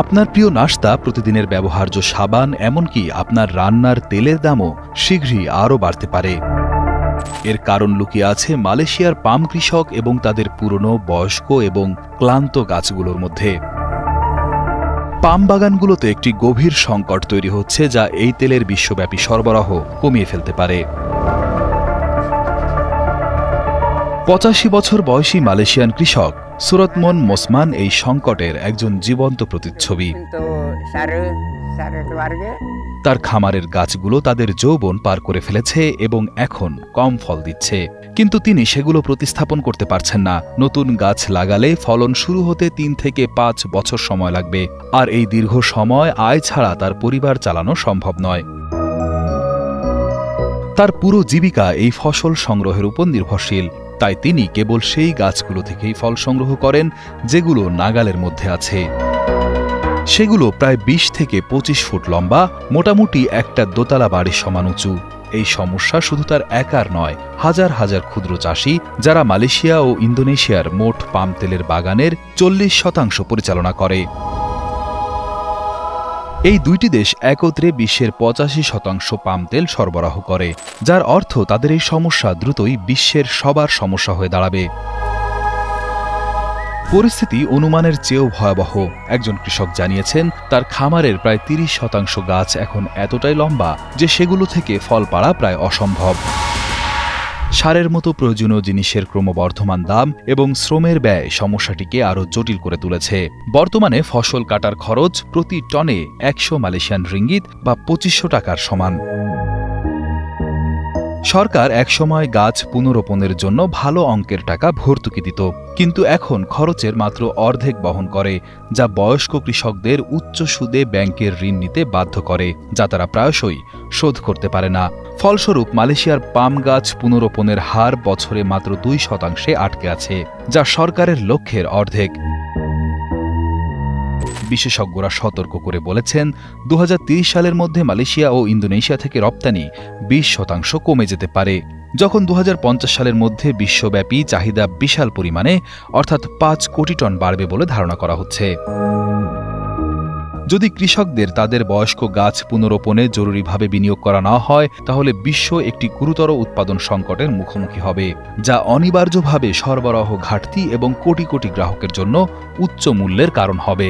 আপনার প্রিয় নাশতা, প্রতিদিনের ব্যবহার্য সাবান, এমনকি আপনার রান্নার তেলের দামও শীঘ্রই আরও বাড়তে পারে। এর কারণ লুকিয়ে আছে মালয়েশিয়ার পাম কৃষক এবং তাদের পুরনো, বয়স্ক এবং ক্লান্ত গাছগুলোর মধ্যে। পাম বাগানগুলোতে একটি গভীর সংকট তৈরি হচ্ছে, যা এই তেলের বিশ্বব্যাপী সরবরাহ কমিয়ে ফেলতে পারে। ৮৫ বছর বয়সী মালয়েশিয়ান কৃষক সুরতমন মোসমান এই সংকটের একজন জীবন্ত প্রতিচ্ছবি। তার খামারের গাছগুলো তাদের যৌবন পার করে ফেলেছে এবং এখন কম ফল দিচ্ছে, কিন্তু তিনি সেগুলো প্রতিস্থাপন করতে পারছেন না। নতুন গাছ লাগালে ফলন শুরু হতে ৩ থেকে ৫ বছর সময় লাগবে, আর এই দীর্ঘ সময় আয় ছাড়া তার পরিবার চালানো সম্ভব নয়। তার পুরো জীবিকা এই ফসল সংগ্রহের উপর নির্ভরশীল, তাই তিনি কেবল সেই গাছগুলো থেকেই ফল সংগ্রহ করেন যেগুলো নাগালের মধ্যে আছে। সেগুলো প্রায় ২০ থেকে ২৫ ফুট লম্বা, মোটামুটি একটা দোতলা বাড়ির সমান উঁচু। এই সমস্যা শুধু তার একার নয়, হাজার হাজার ক্ষুদ্র চাষি যারা মালয়েশিয়া ও ইন্দোনেশিয়ার মোট পাম তেলের বাগানের ৪০% পরিচালনা করে। এই দুইটি দেশ একত্রে বিশ্বের ৮৫% পাম তেল সরবরাহ করে, যার অর্থ তাদের এই সমস্যা দ্রুতই বিশ্বের সবার সমস্যা হয়ে দাঁড়াবে। পরিস্থিতি অনুমানের চেয়েও ভয়াবহ। একজন কৃষক জানিয়েছেন, তার খামারের প্রায় ৩০% গাছ এখন এতটাই লম্বা যে সেগুলো থেকে ফল পাড়া প্রায় অসম্ভব। সারের মতো প্রয়োজনীয় জিনিসের ক্রমবর্ধমান দাম এবং শ্রমের ব্যয় সমস্যাটিকে আরও জটিল করে তুলেছে। বর্তমানে ফসল কাটার খরচ প্রতি টনে ১০০ মালয়েশিয়ান রিঙ্গিত বা ২৫০০ টাকার সমান। সরকার একসময় গাছ পুনরোপণের জন্য ভালো অঙ্কের টাকা ভর্তুকি দিত, কিন্তু এখন খরচের মাত্র অর্ধেক বহন করে, যা বয়স্ক কৃষকদের উচ্চ সুদে ব্যাংকের ঋণ নিতে বাধ্য করে, যা তারা প্রায়শই শোধ করতে পারে না। ফলস্বরূপ মালয়েশিয়ার পাম গাছ পুনরোপণের হার বছরে মাত্র ২% আটকে আছে, যা সরকারের লক্ষ্যের অর্ধেক। বিশেষজ্ঞরা সতর্ক করে বলেছেন, ২০৩০ সালের মধ্যে মালয়েশিয়া ও ইন্দোনেশিয়া থেকে রপ্তানি ২০% কমে যেতে পারে, যখন ২০৫০ সালের মধ্যে বিশ্বব্যাপী চাহিদা বিশাল পরিমাণে অর্থাৎ ৫ কোটি টন বাড়বে বলে ধারণা করা হচ্ছে। যদি কৃষকদের তাদের বয়স্ক গাছ পুনরোপণে জরুরিভাবে বিনিয়োগ করা না হয়, তাহলে বিশ্ব একটি গুরুতর উৎপাদন সংকটের মুখোমুখি হবে, যা অনিবার্যভাবে সরবরাহ ঘাটতি এবং কোটি কোটি গ্রাহকের জন্য উচ্চ মূল্যের কারণ হবে।